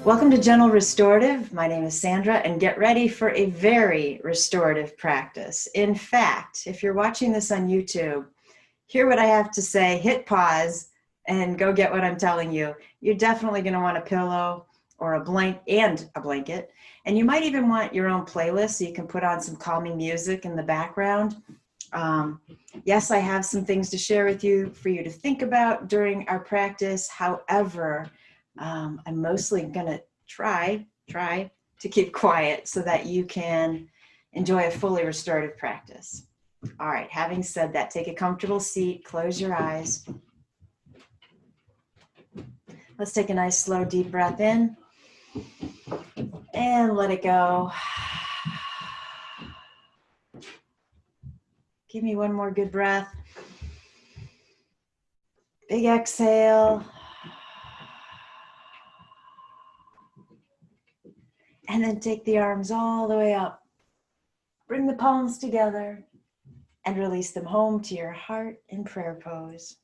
Welcome to Gentle Restorative. My name is Sandra, and get ready for a very restorative practice. In fact, if you're watching this on YouTube, hear what I have to say, hit pause, and go get what I'm telling you. You're definitely going to want a pillow or a blanket, and you might even want your own playlist so you can put on some calming music in the background. Yes, I have some things to share with you for you to think about during our practice. However, I'm mostly going to try to keep quiet so that you can enjoy a fully restorative practice. All right, having said that, take a comfortable seat, close your eyes. Let's take a nice slow deep breath in and let it go. Give me one more good breath. Big exhale. And then take the arms all the way up. Bring the palms together and release them home to your heart in prayer pose.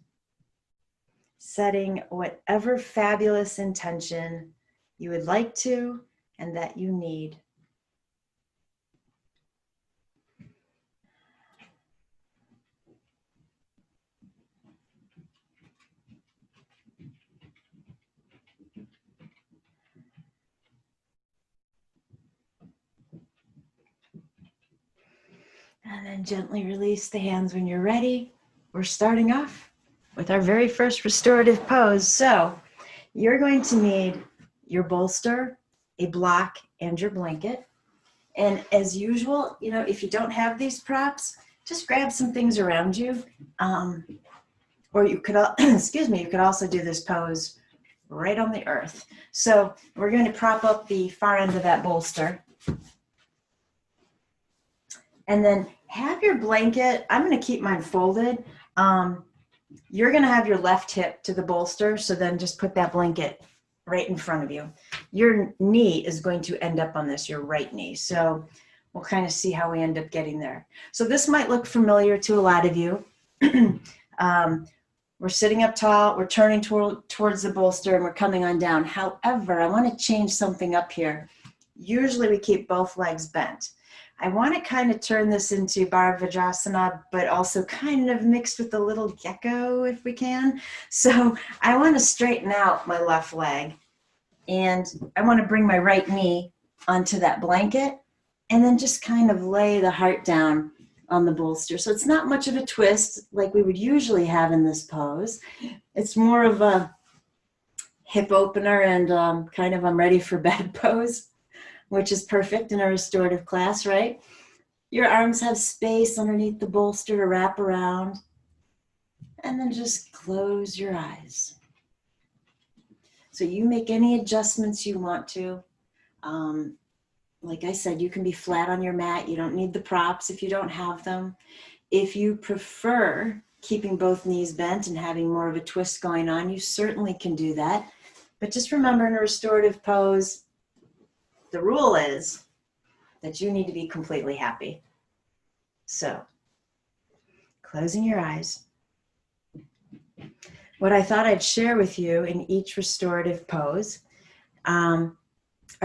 Setting whatever fabulous intention you would like to and that you need. And then gently release the hands when you're ready. We're starting off with our very first restorative pose. So you're going to need your bolster, a block, and your blanket. And as usual, if you don't have these props, just grab some things around you. Or you could, you could also do this pose right on the earth. So we're going to prop up the far end of that bolster. And then have your blanket, I'm going to keep mine folded. You're going to have your left hip to the bolster, so then just put that blanket right in front of you. Your knee is going to end up on this, your right knee. So we'll kind of see how we end up getting there. So this might look familiar to a lot of you. We're sitting up tall, we're turning towards the bolster, and we're coming on down. However, I want to change something up here. Usually we keep both legs bent. I want to kind of turn this into Bharadvajasana, but also kind of mixed with a little gecko if we can. So I want to straighten out my left leg, and I want to bring my right knee onto that blanket and then just kind of lay the heart down on the bolster. So it's not much of a twist like we would usually have in this pose. It's more of a hip opener and kind of I'm ready for bed pose, which is perfect in a restorative class, right? Your arms have space underneath the bolster to wrap around. And then just close your eyes. So you make any adjustments you want to. Like I said, you can be flat on your mat. You don't need the props if you don't have them. If you prefer keeping both knees bent and having more of a twist going on, you certainly can do that. But just remember, in a restorative pose, the rule is that you need to be completely happy. So, closing your eyes. What I thought I'd share with you in each restorative pose are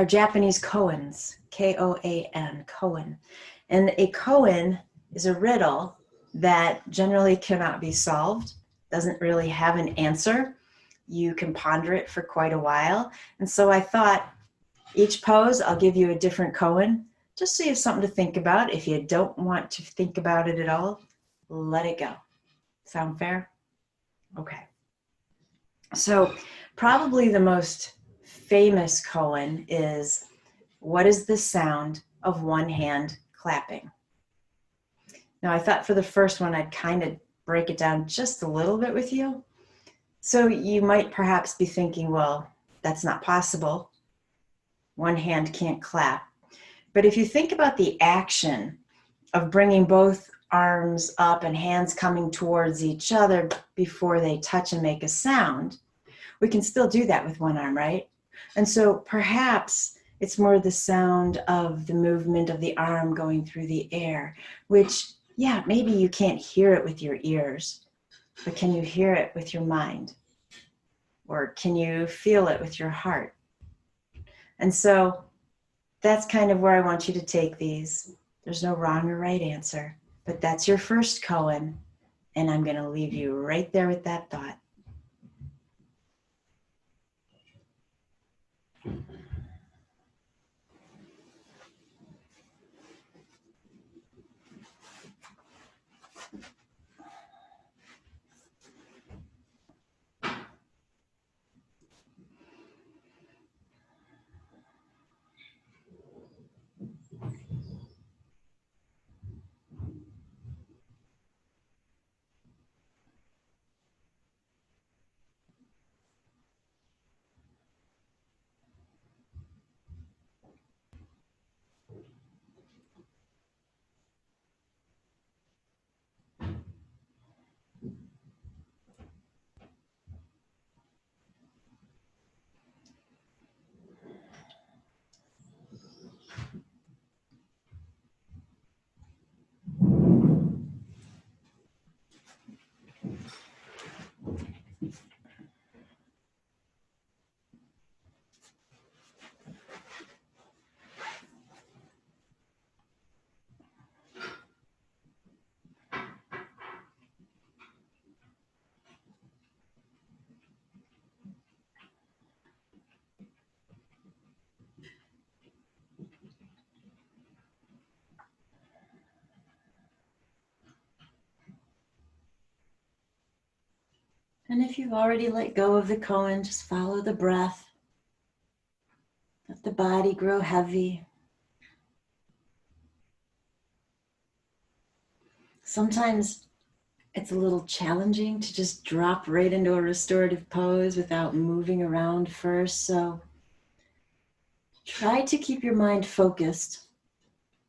Japanese koans, K-O-A-N, koan. And a koan is a riddle that generally cannot be solved, doesn't really have an answer. You can ponder it for quite a while. And so I thought, each pose, I'll give you a different koan, just so you have something to think about. If you don't want to think about it at all, let it go. Sound fair? Okay. So probably the most famous koan is, what is the sound of one hand clapping? Now I thought for the first one, I'd kind of break it down just a little bit with you. So you might perhaps be thinking, well, that's not possible. One hand can't clap. But if you think about the action of bringing both arms up and hands coming towards each other before they touch and make a sound, we can still do that with one arm, right? And so perhaps it's more the sound of the movement of the arm going through the air, which, yeah, maybe you can't hear it with your ears, but can you hear it with your mind? Or can you feel it with your heart? And so that's kind of where I want you to take these. There's no wrong or right answer, but that's your first koan. And I'm going to leave you right there with that thought. And if you've already let go of the koan, just follow the breath. Let the body grow heavy. Sometimes it's a little challenging to just drop right into a restorative pose without moving around first. So try to keep your mind focused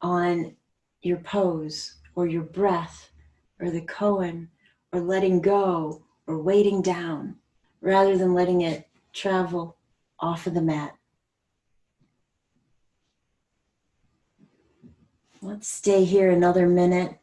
on your pose or your breath or the koan or letting go or weighting down rather than letting it travel off of the mat. Let's stay here another minute.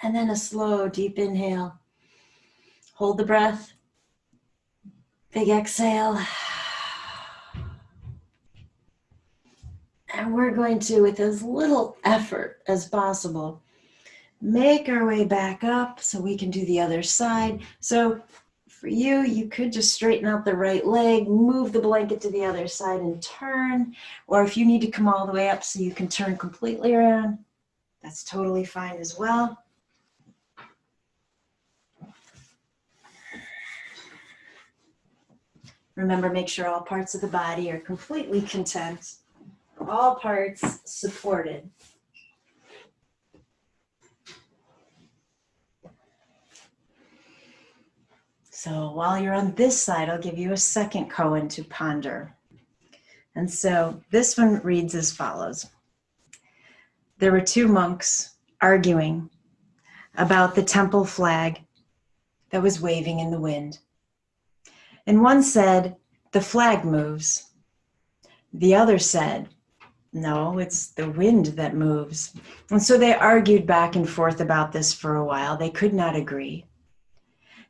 And then a slow, deep inhale. Hold the breath. Big exhale. And we're going to, with as little effort as possible, make our way back up so we can do the other side. So for you, you could just straighten out the right leg, move the blanket to the other side and turn. Or if you need to come all the way up so you can turn completely around, that's totally fine as well. Remember, make sure all parts of the body are completely content, all parts supported. So while you're on this side, I'll give you a second koan to ponder. And so this one reads as follows. There were two monks arguing about the temple flag that was waving in the wind. And one said, the flag moves. The other said, no, it's the wind that moves. And so they argued back and forth about this for a while. They could not agree.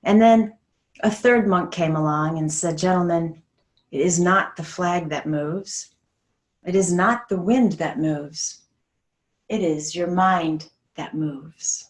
And then a third monk came along and said, gentlemen, it is not the flag that moves. It is not the wind that moves. It is your mind that moves.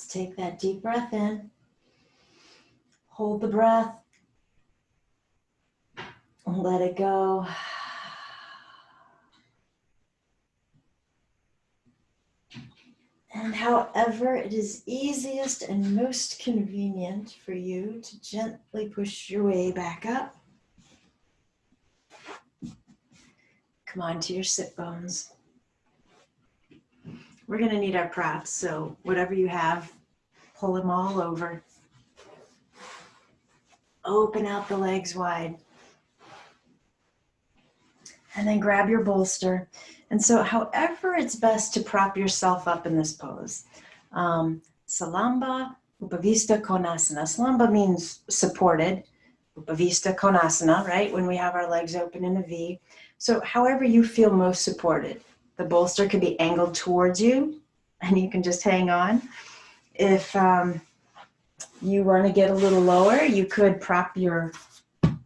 Let's take that deep breath in. Hold the breath. Let it go. And however it is easiest and most convenient for you to gently push your way back up. Come on to your sit bones. We're going to need our props, so whatever you have, pull them all over. Open out the legs wide. And then grab your bolster. And so however it's best to prop yourself up in this pose. Salamba, Upavista, Konasana. Salamba means supported. Upavista, Konasana, right? When we have our legs open in a V. So however you feel most supported. The bolster could be angled towards you and you can just hang on. If you want to get a little lower, you could prop your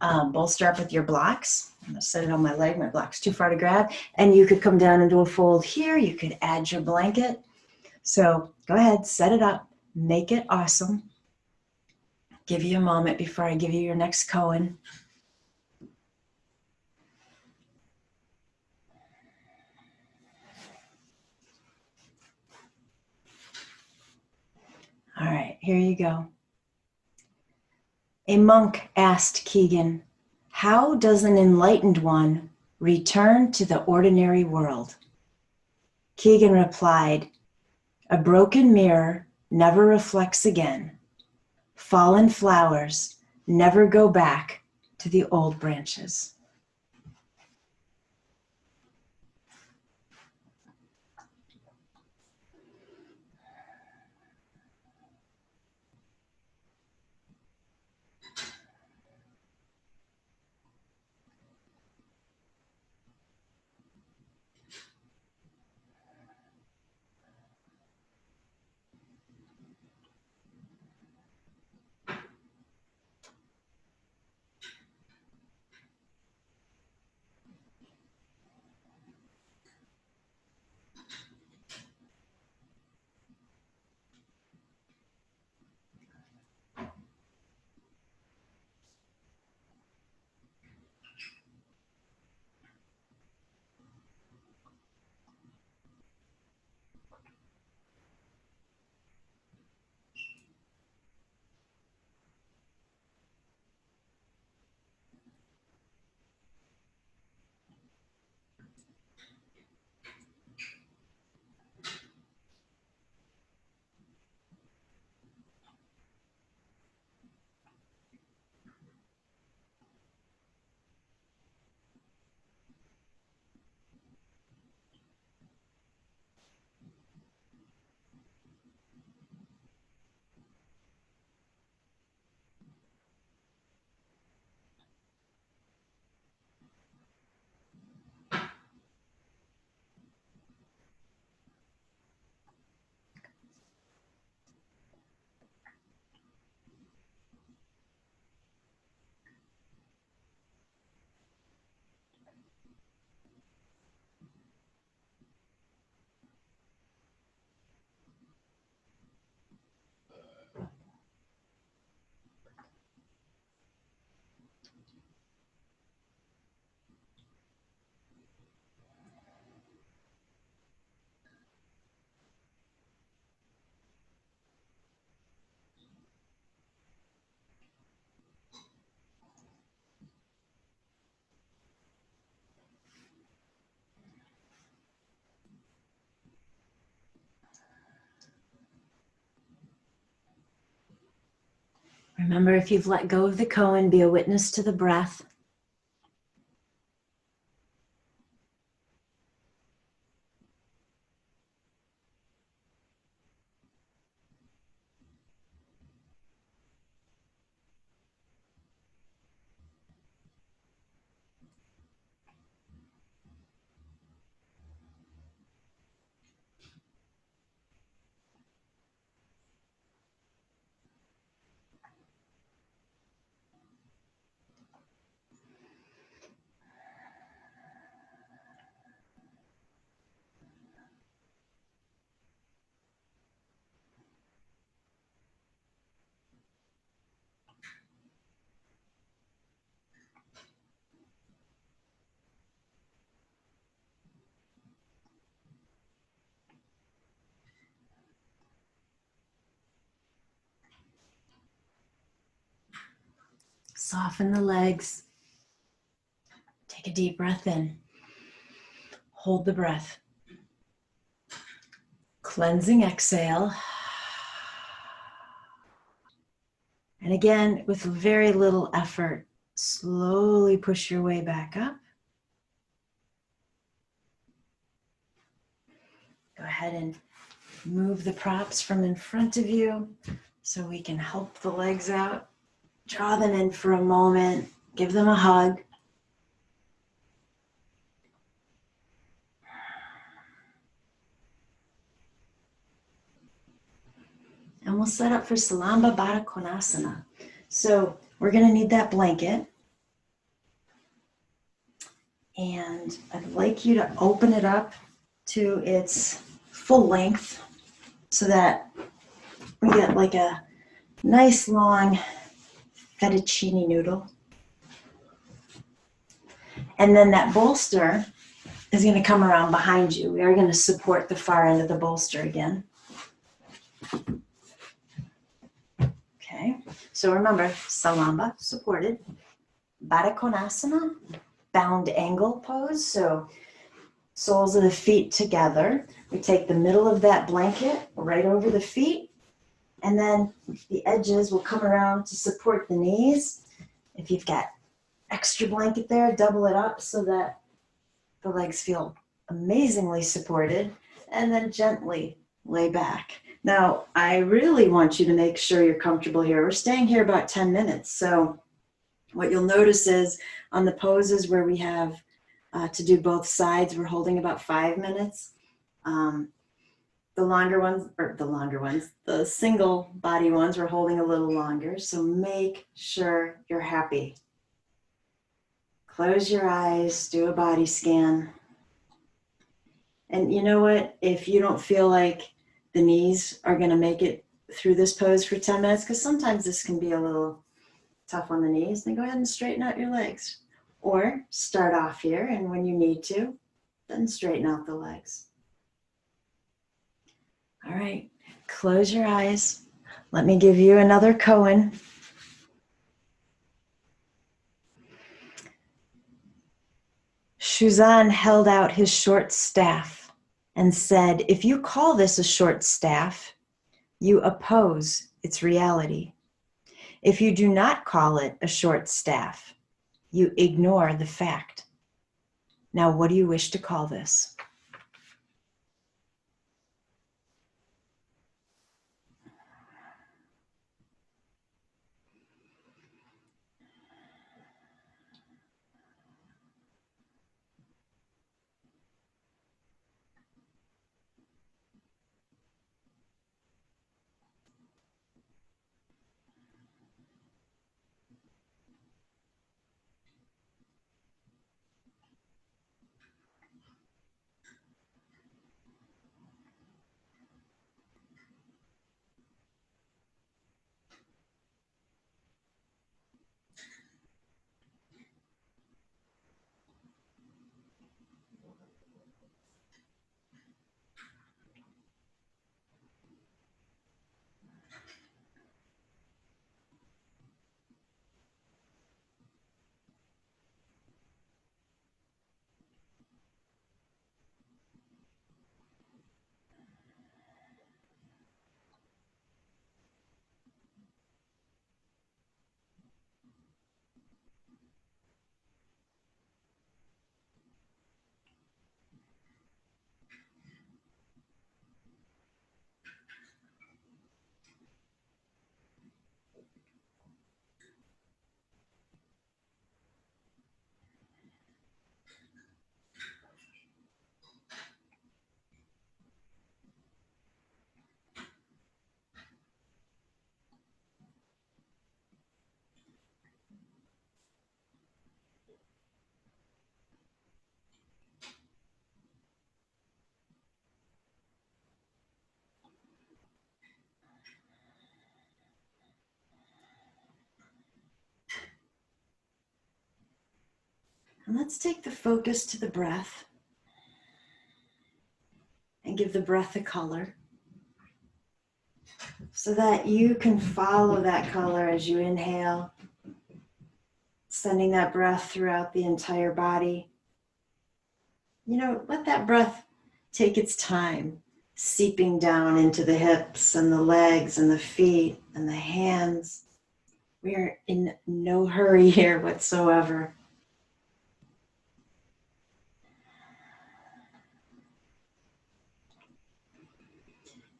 bolster up with your blocks. I'm going to set it on my leg. My block's too far to grab. And you could come down and do a fold here. You could add your blanket. So go ahead, set it up. Make it awesome. Give you a moment before I give you your next koan. All right, here you go. A monk asked Keegan, "How does an enlightened one return to the ordinary world?" Keegan replied, "A broken mirror never reflects again. Fallen flowers never go back to the old branches." Remember, if you've let go of the koan, be a witness to the breath. Soften the legs. Take a deep breath in. Hold the breath. Cleansing exhale. And again, with very little effort, slowly push your way back up. Go ahead and move the props from in front of you so we can help the legs out. Draw them in for a moment. Give them a hug. And we'll set up for Salamba Baddha Konasana. So we're going to need that blanket. And I'd like you to open it up to its full length so that we get like a nice long fettuccine noodle. And then that bolster is going to come around behind you. We are going to support the far end of the bolster again. Okay, so remember, Salamba, supported. Baddha Konasana, bound angle pose. So soles of the feet together. We take the middle of that blanket right over the feet. And then the edges will come around to support the knees. If you've got extra blanket there, double it up so that the legs feel amazingly supported, and then gently lay back. Now, I really want you to make sure you're comfortable here. We're staying here about 10 minutes. So what you'll notice is on the poses where we have to do both sides, we're holding about 5 minutes. The single body ones, we're holding a little longer. So make sure you're happy. Close your eyes, do a body scan. And you know what? If you don't feel like the knees are going to make it through this pose for 10 minutes, because sometimes this can be a little tough on the knees, then go ahead and straighten out your legs. Or start off here, and when you need to, then straighten out the legs. All right, close your eyes. Let me give you another koan. Shuzan held out his short staff and said, "If you call this a short staff, you oppose its reality. If you do not call it a short staff, you ignore the fact. Now, what do you wish to call this?" And let's take the focus to the breath and give the breath a color so that you can follow that color as you inhale Sending that breath throughout the entire body. You know, let that breath take its time, seeping down into the hips and the legs and the feet and the hands. We are in no hurry here whatsoever.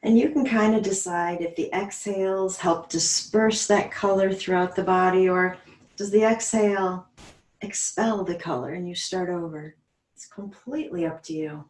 And you can kind of decide if the exhales help disperse that color throughout the body, or does the exhale expel the color and you start over. It's completely up to you.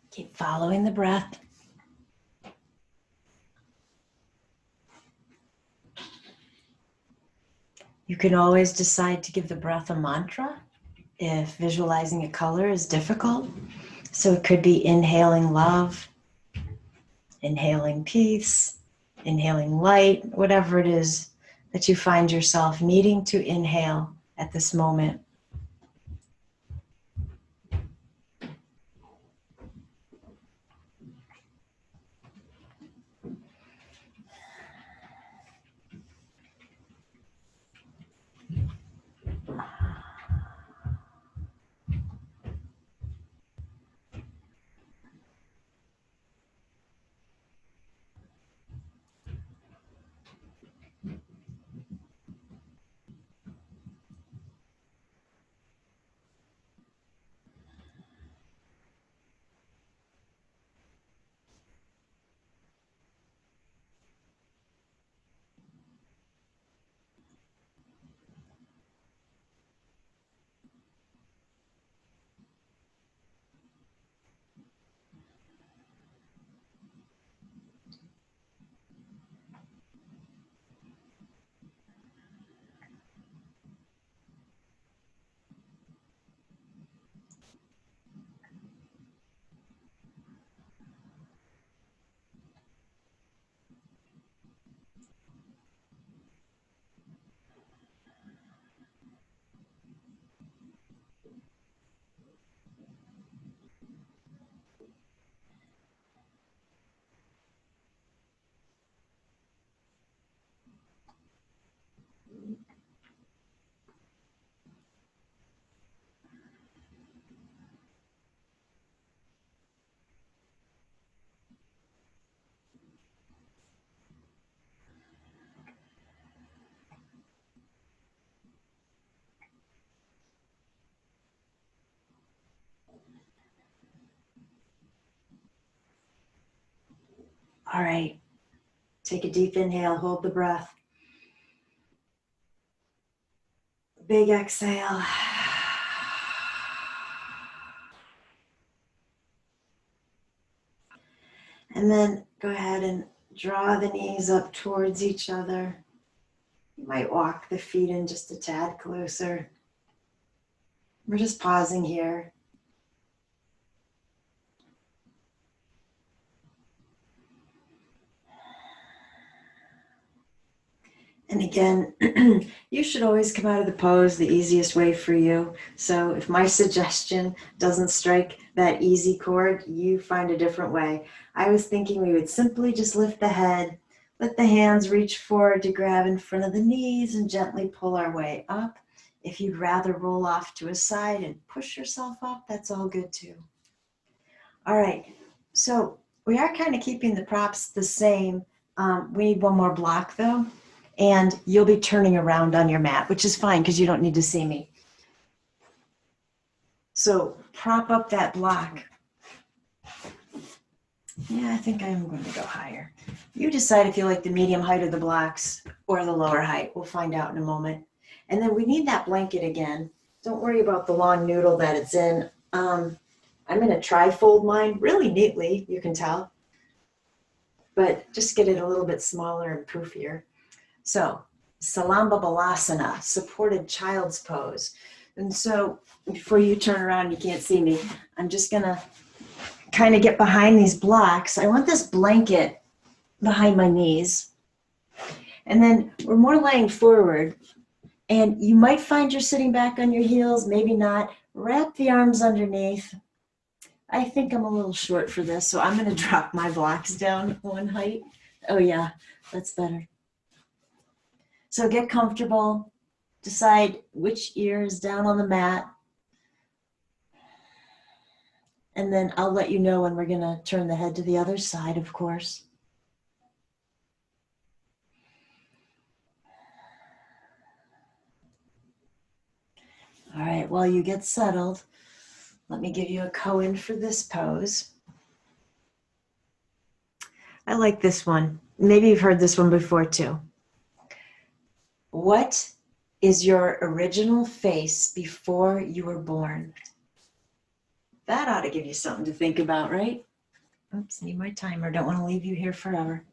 Keep following the breath. You can always decide to give the breath a mantra if visualizing a color is difficult. So it could be inhaling love, inhaling peace, inhaling light, whatever it is that you find yourself needing to inhale at this moment. All right, take a deep inhale, hold the breath. Big exhale. And then go ahead and draw the knees up towards each other. You might walk the feet in just a tad closer. We're just pausing here. And again, you should always come out of the pose the easiest way for you. So if my suggestion doesn't strike that easy chord, you find a different way. I was thinking we would simply just lift the head, let the hands reach forward to grab in front of the knees and gently pull our way up. If you'd rather roll off to a side and push yourself up, that's all good too. All right, So we are kind of keeping the props the same. We need one more block though, and you'll be turning around on your mat, which is fine because you don't need to see me. So prop up that block. Yeah, I think I'm going to go higher. You decide if you like the medium height of the blocks or the lower height. We'll find out in a moment. And then we need that blanket again. Don't worry about the long noodle that it's in. I'm going to tri-fold mine really neatly, you can tell, but just get it a little bit smaller and poofier. So Salamba Balasana, supported child's pose. And so before you turn around, you can't see me, I'm just going to kind of get behind these blocks. I want this blanket behind my knees. And then we're more laying forward. And you might find you're sitting back on your heels, maybe not. Wrap the arms underneath. I think I'm a little short for this, so I'm going to drop my blocks down one height. Oh yeah, that's better. So get comfortable. Decide which ear is down on the mat. And then I'll let you know when we're going to turn the head to the other side, of course. All right, while you get settled, let me give you a koan for this pose. I like this one. Maybe you've heard this one before too. What is your original face before you were born? That ought to give you something to think about, right? Oops, need my timer. Don't want to leave you here forever.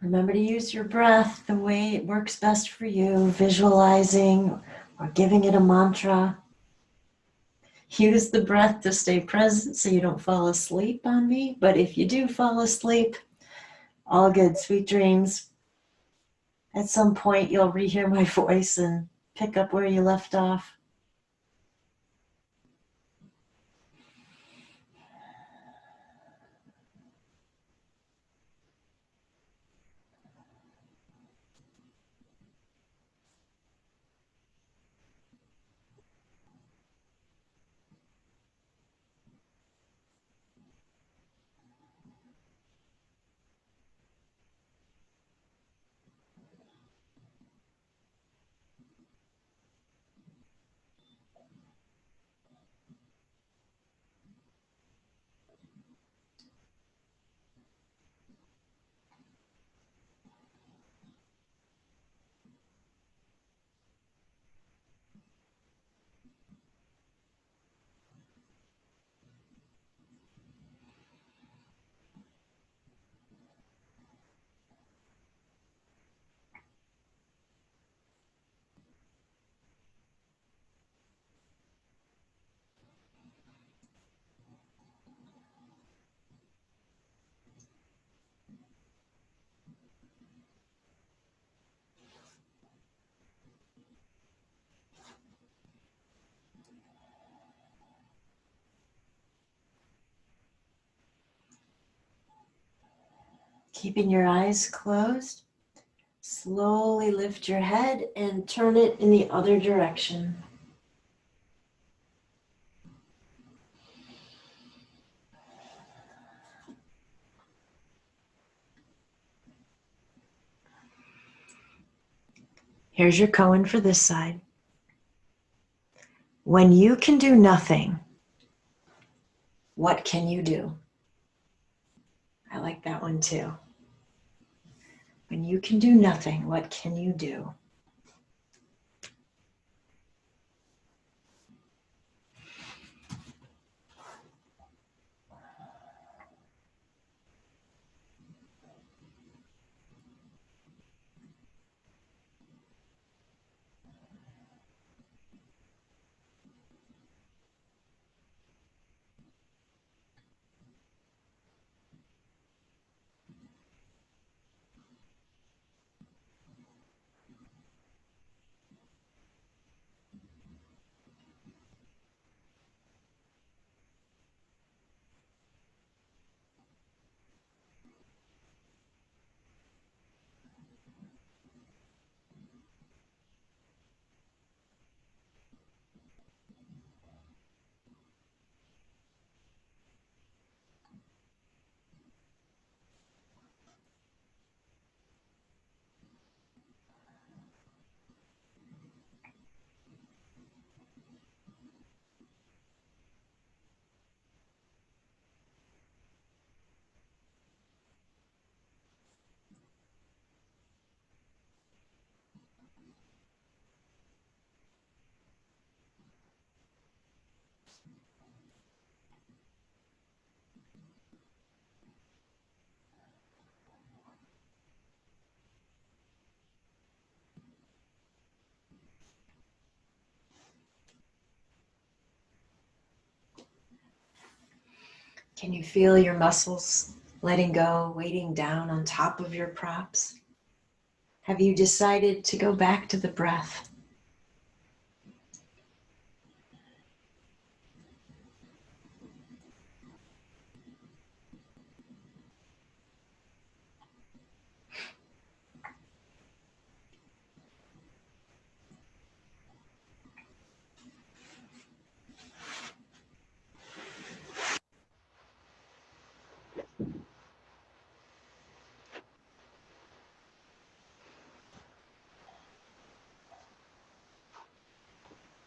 Remember to use your breath the way it works best for you, visualizing or giving it a mantra. Use the breath to stay present so you don't fall asleep on me. But if you do fall asleep, all good, sweet dreams. At some point, you'll rehear my voice and pick up where you left off. Keeping your eyes closed, slowly lift your head and turn it in the other direction. Here's your koan for this side. When you can do nothing, what can you do? I like that one too. When you can do nothing, what can you do? Can you feel your muscles letting go, weighting down on top of your props? Have you decided to go back to the breath?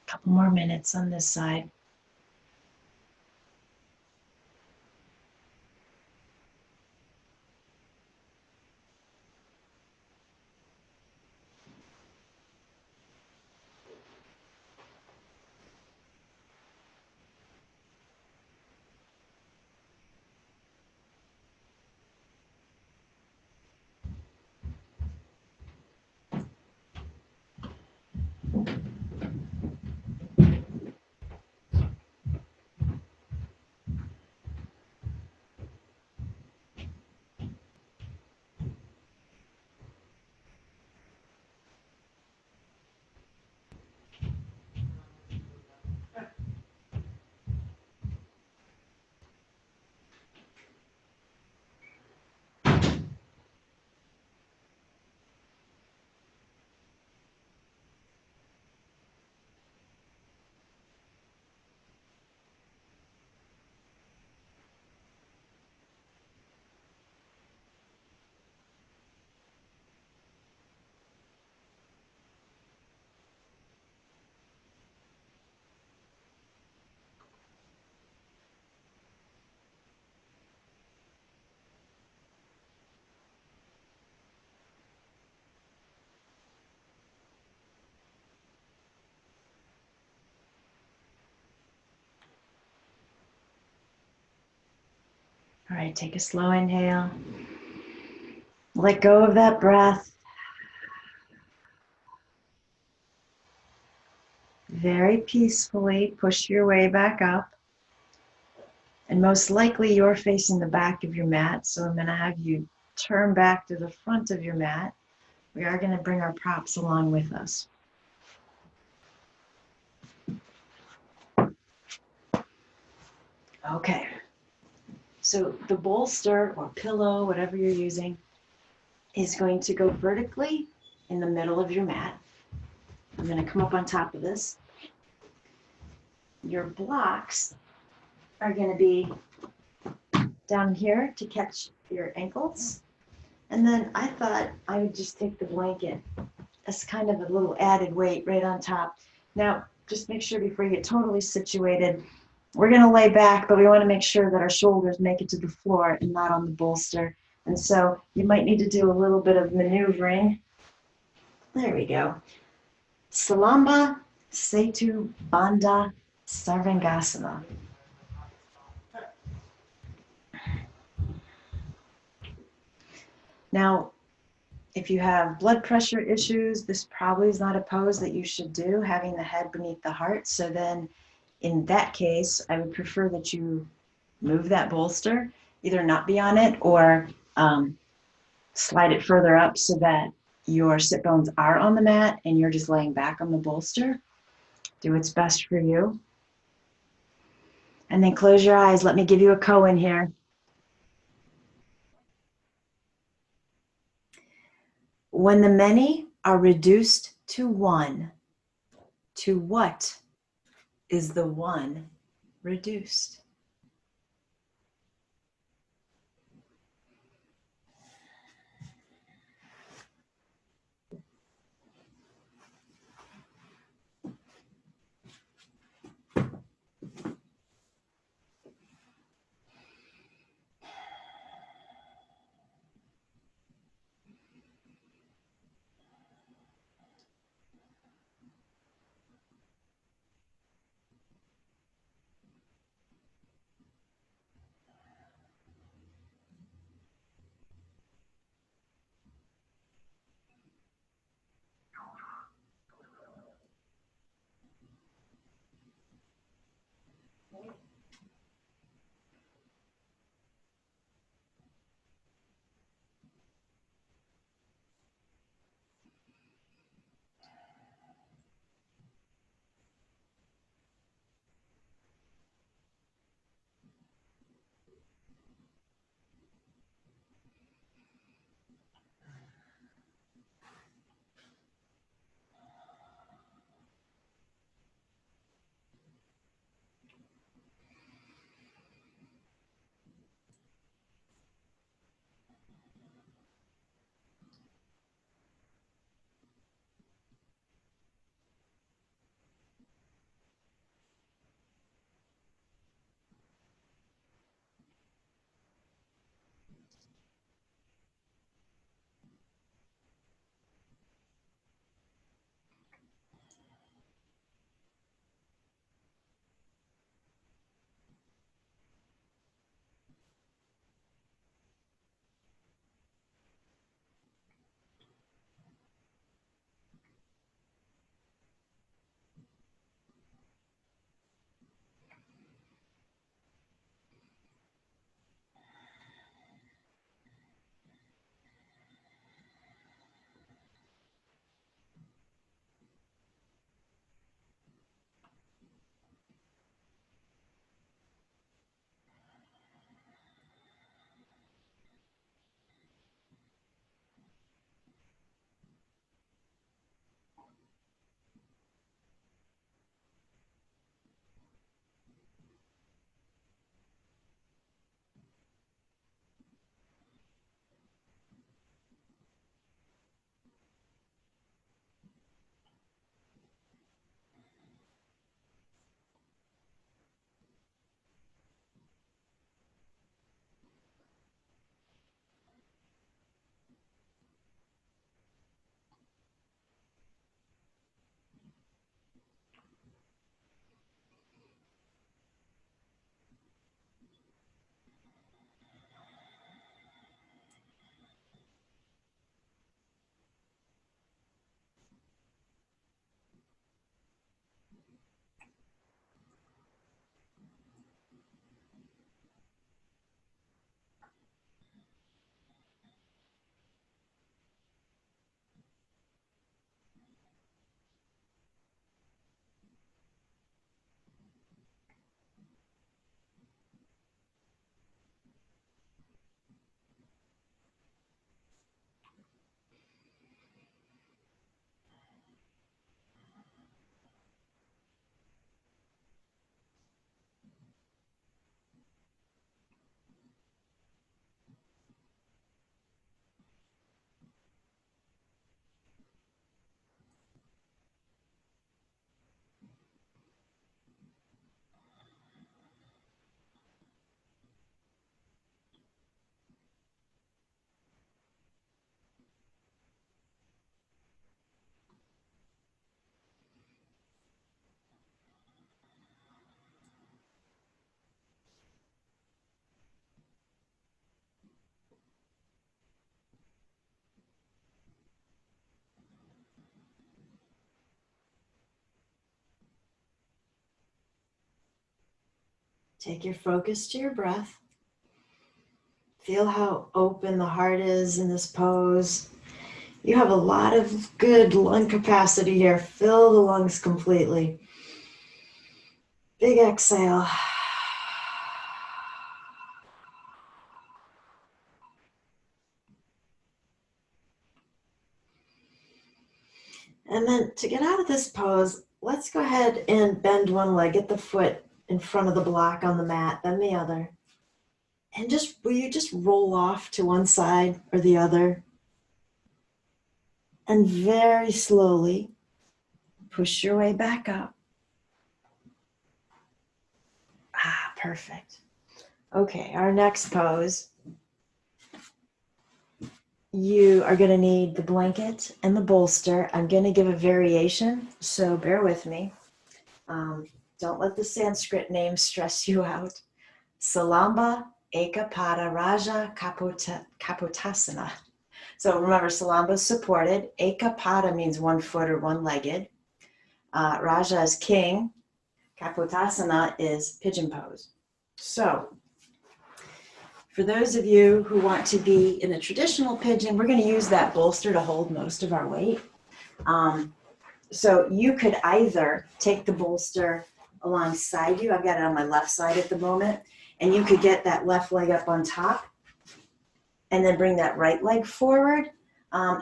Couple more minutes on this side. All right, take a slow inhale. Let go of that breath. Very peacefully push your way back up. And most likely you're facing the back of your mat, so I'm going to have you turn back to the front of your mat. We are going to bring our props along with us. Okay. So the bolster or pillow, whatever you're using, is going to go vertically in the middle of your mat. I'm going to come up on top of this. Your blocks are going to be down here to catch your ankles. And then I thought I would just take the blanket as kind of a little added weight right on top. Now, just make sure before you get totally situated, we're going to lay back, but we want to make sure that our shoulders make it to the floor and not on the bolster. And so you might need to do a little bit of maneuvering. There we go. Salamba Setu Bandha Sarvangasana. Now, if you have blood pressure issues, this probably is not a pose that you should do, having the head beneath the heart. So then in that case, I would prefer that you move that bolster, either not be on it or slide it further up so that your sit bones are on the mat and you're just laying back on the bolster. Do what's best for you. And then close your eyes. Let me give you a koan here. When the many are reduced to one, to what is the one reduced? Take your focus to your breath. Feel how open the heart is in this pose. You have a lot of good lung capacity here. Fill the lungs completely. Big exhale. And then to get out of this pose, let's go ahead and bend one leg, get the foot in front of the block on the mat, then the other. And will you just roll off to one side or the other? And very slowly push your way back up. Ah, perfect. Okay, our next pose. You are going to need the blanket and the bolster. I'm going to give a variation, so bear with me. Don't let the Sanskrit name stress you out. Salamba Ekapada Raja Kapotasana. So remember, Salamba is supported. Ekapada means 1 foot or one-legged. Raja is king. Kapotasana is pigeon pose. So for those of you who want to be in a traditional pigeon, we're going to use that bolster to hold most of our weight. So you could either take the bolster alongside you. I've got it on my left side at the moment. And you could get that left leg up on top and then bring that right leg forward,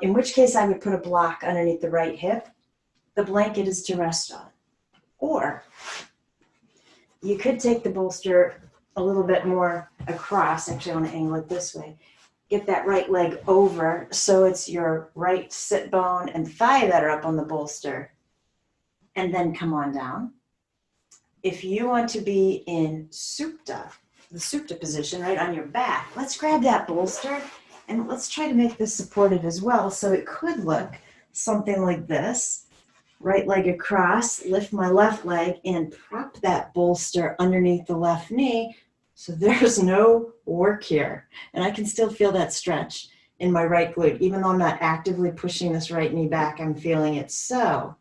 in which case I would put a block underneath the right hip. The blanket is to rest on. Or you could take the bolster a little bit more across. Actually, I want to angle it this way. Get that right leg over so it's your right sit bone and thigh that are up on the bolster, and then come on down. If you want to be in supta, the supta position, right on your back, let's grab that bolster and let's try to make this supported as well. So it could look something like this. Right leg across, lift my left leg and prop that bolster underneath the left knee. So there's no work here. And I can still feel that stretch in my right glute. Even though I'm not actively pushing this right knee back, I'm feeling it. So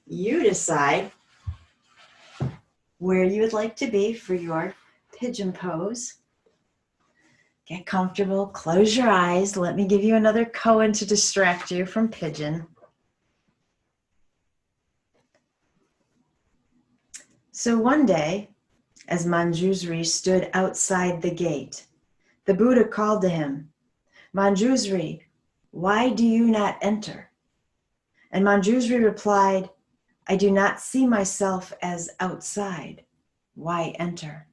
you decide where you would like to be for your pigeon pose. Get comfortable, close your eyes. Let me give you another koan to distract you from pigeon. So one day, as Manjusri stood outside the gate, the Buddha called to him, "Manjusri, why do you not enter?" And Manjusri replied, "I do not see myself as outside. Why enter?"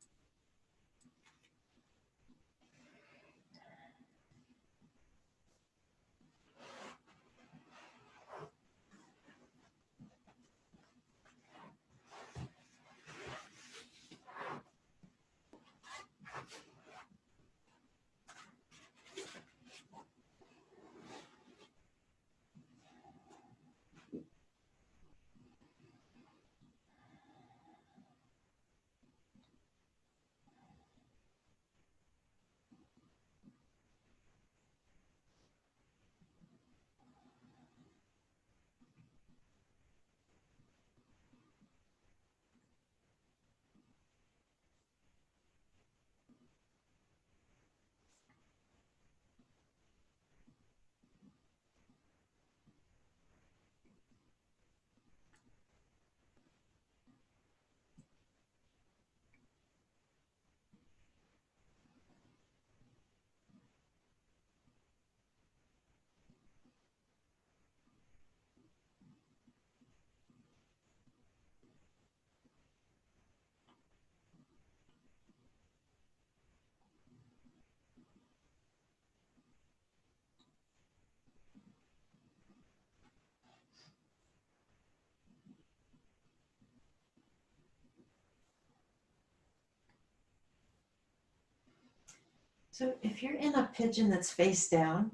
So if you're in a pigeon that's face down,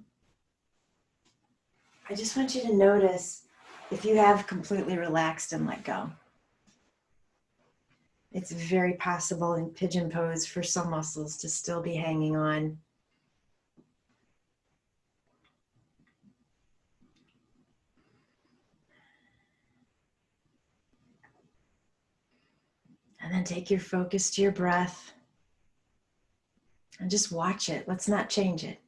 I just want you to notice if you have completely relaxed and let go. It's very possible in pigeon pose for some muscles to still be hanging on. And then take your focus to your breath and just watch it. Let's not change it.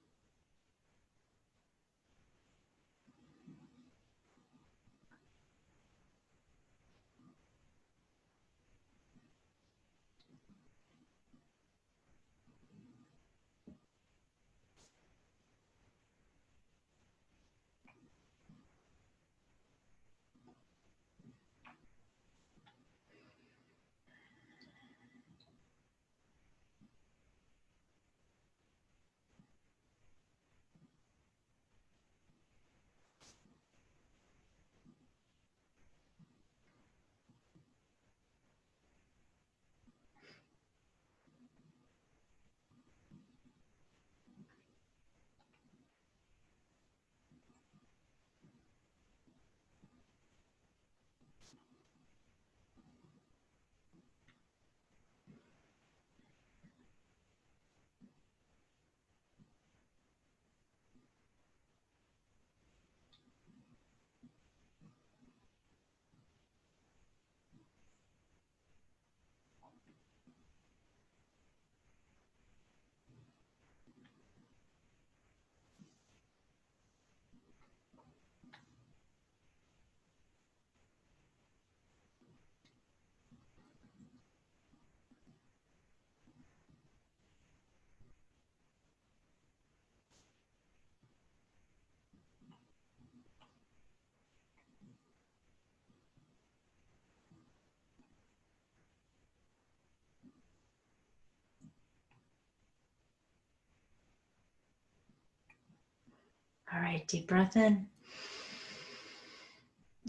All right, deep breath in.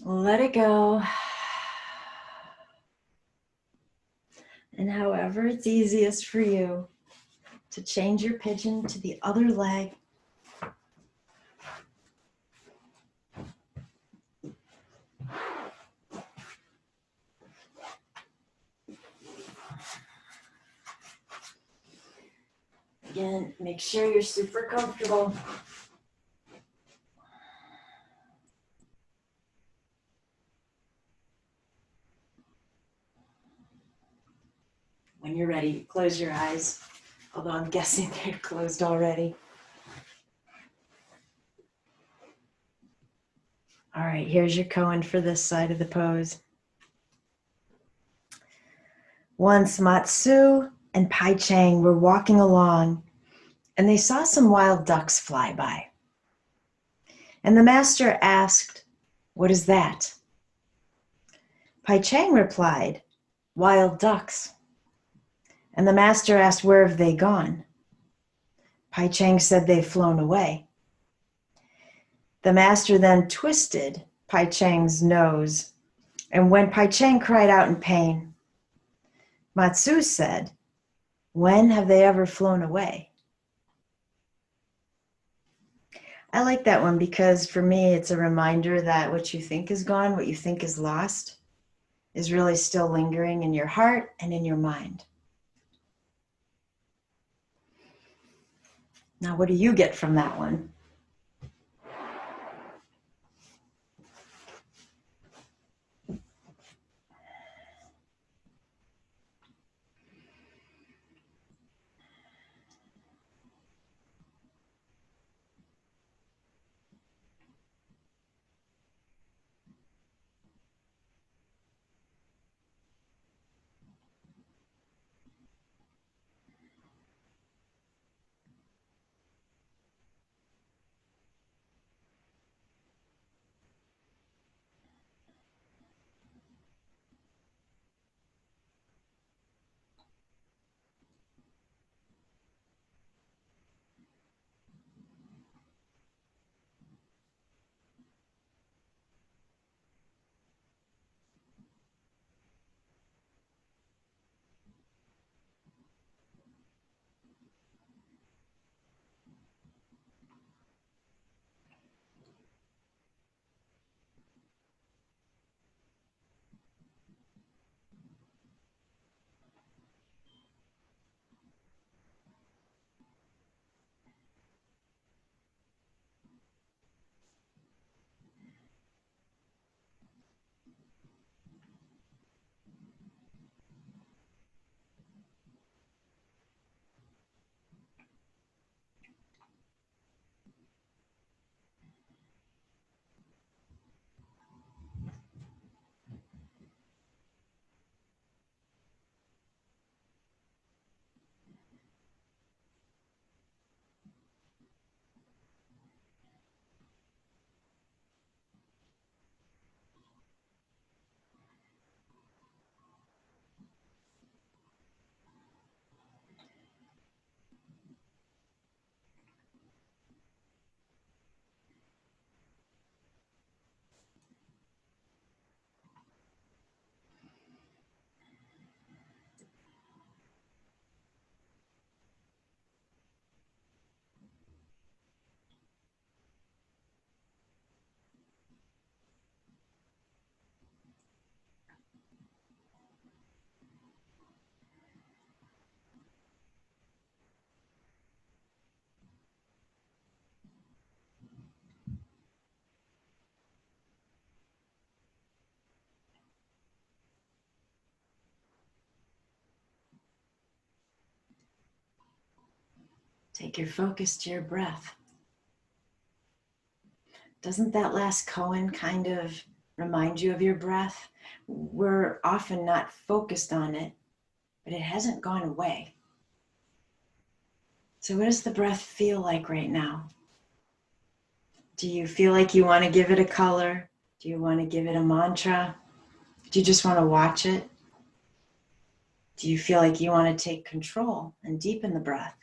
Let it go. And however it's easiest for you to change your pigeon to the other leg. Again, make sure you're super comfortable. When you're ready, close your eyes, although I'm guessing they're closed already. All right, here's your koan for this side of the pose. Once Matsu and Pai Chang were walking along, and they saw some wild ducks fly by. And the master asked, "What is that?" Pai Chang replied, "Wild ducks." And the master asked, "Where have they gone?" Pai Chang said, "They've flown away." The master then twisted Pai Chang's nose, and when Pai Chang cried out in pain, Matsu said, "When have they ever flown away?" I like that one because for me, it's a reminder that what you think is gone, what you think is lost, is really still lingering in your heart and in your mind. Now, what do you get from that one? Take your focus to your breath. Doesn't that last koan kind of remind you of your breath? We're often not focused on it, but it hasn't gone away. So what does the breath feel like right now? Do you feel like you want to give it a color? Do you want to give it a mantra? Do you just want to watch it? Do you feel like you want to take control and deepen the breath?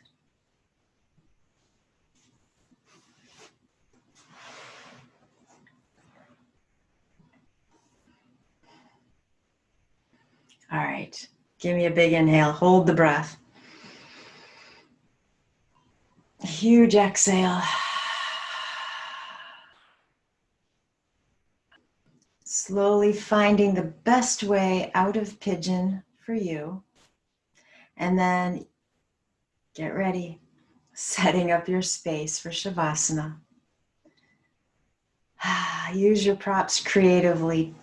All right, give me a big inhale, hold the breath. A huge exhale. Slowly finding the best way out of pigeon for you. And then get ready, setting up your space for Shavasana. Use your props creatively.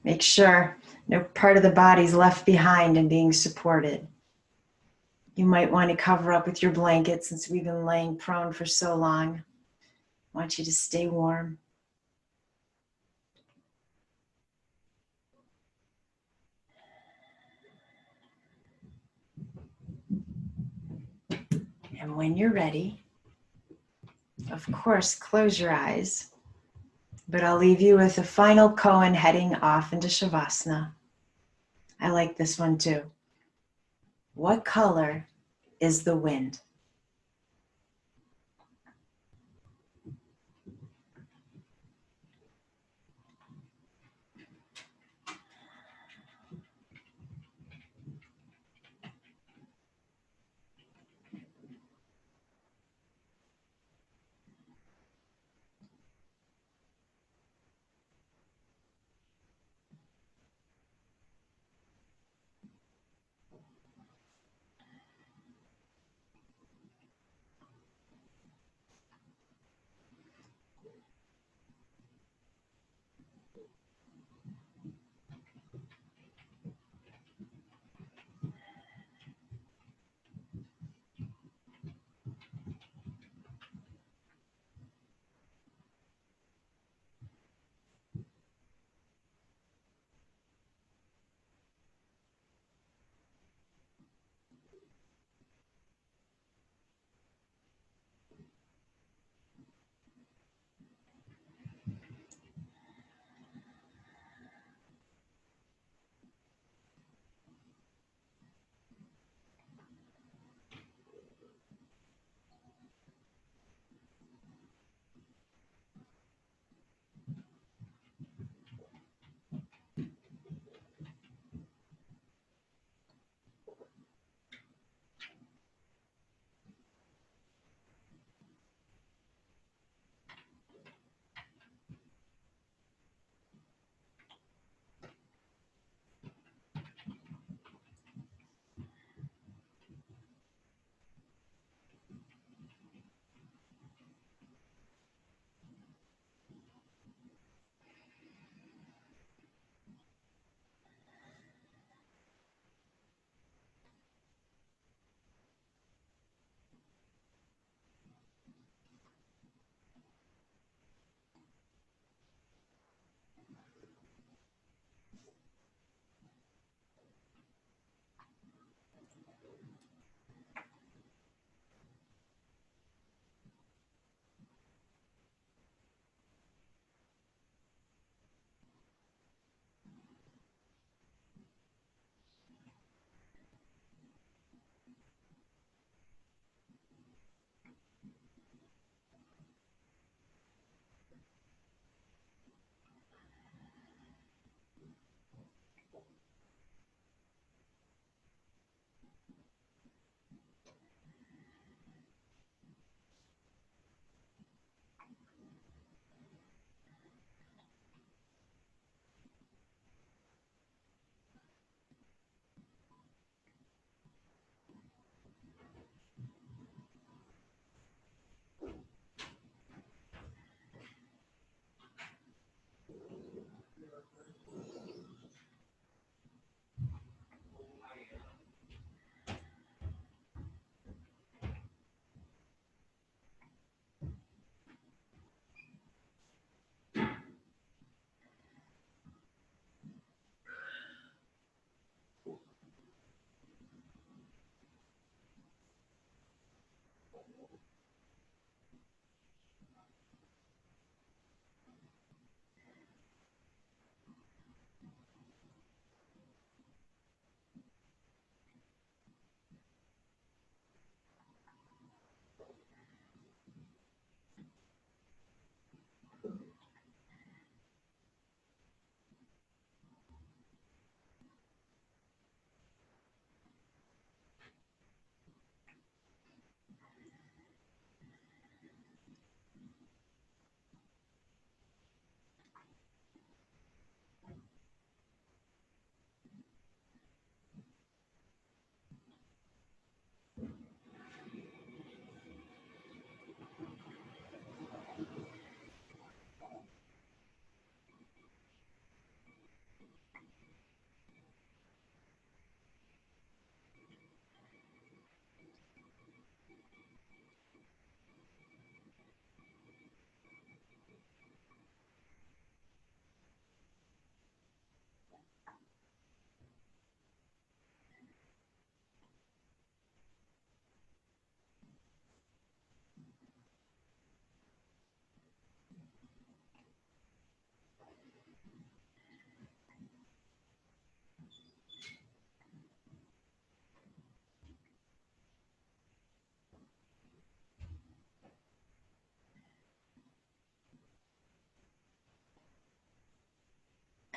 Make sure no part of the body's left behind and being supported. You might want to cover up with your blanket since we've been laying prone for so long. I want you to stay warm. And when you're ready, of course, close your eyes, but I'll leave you with a final koan heading off into Shavasana. I like this one too. What color is the wind?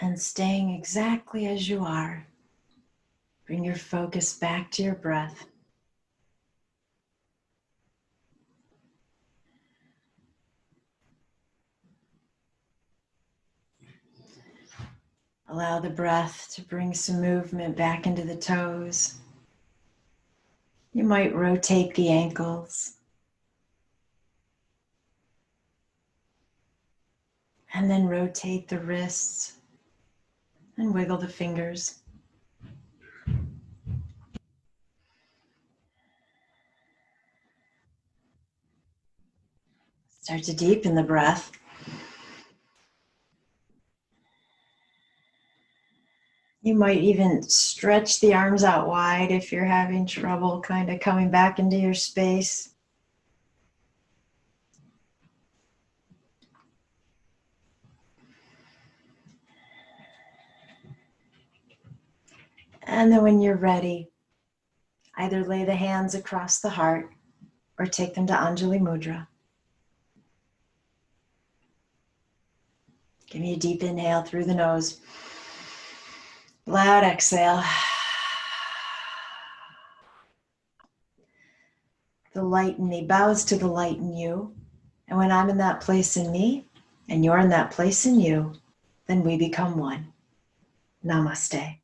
And staying exactly as you are, bring your focus back to your breath. Allow the breath to bring some movement back into the toes. You might rotate the ankles. And then rotate the wrists and wiggle the fingers. Start to deepen the breath. You might even stretch the arms out wide if you're having trouble kind of coming back into your space. And then when you're ready, either lay the hands across the heart or take them to Anjali Mudra. Give me a deep inhale through the nose. Loud exhale. The light in me bows to the light in you. And when I'm in that place in me, and you're in that place in you, then we become one. Namaste.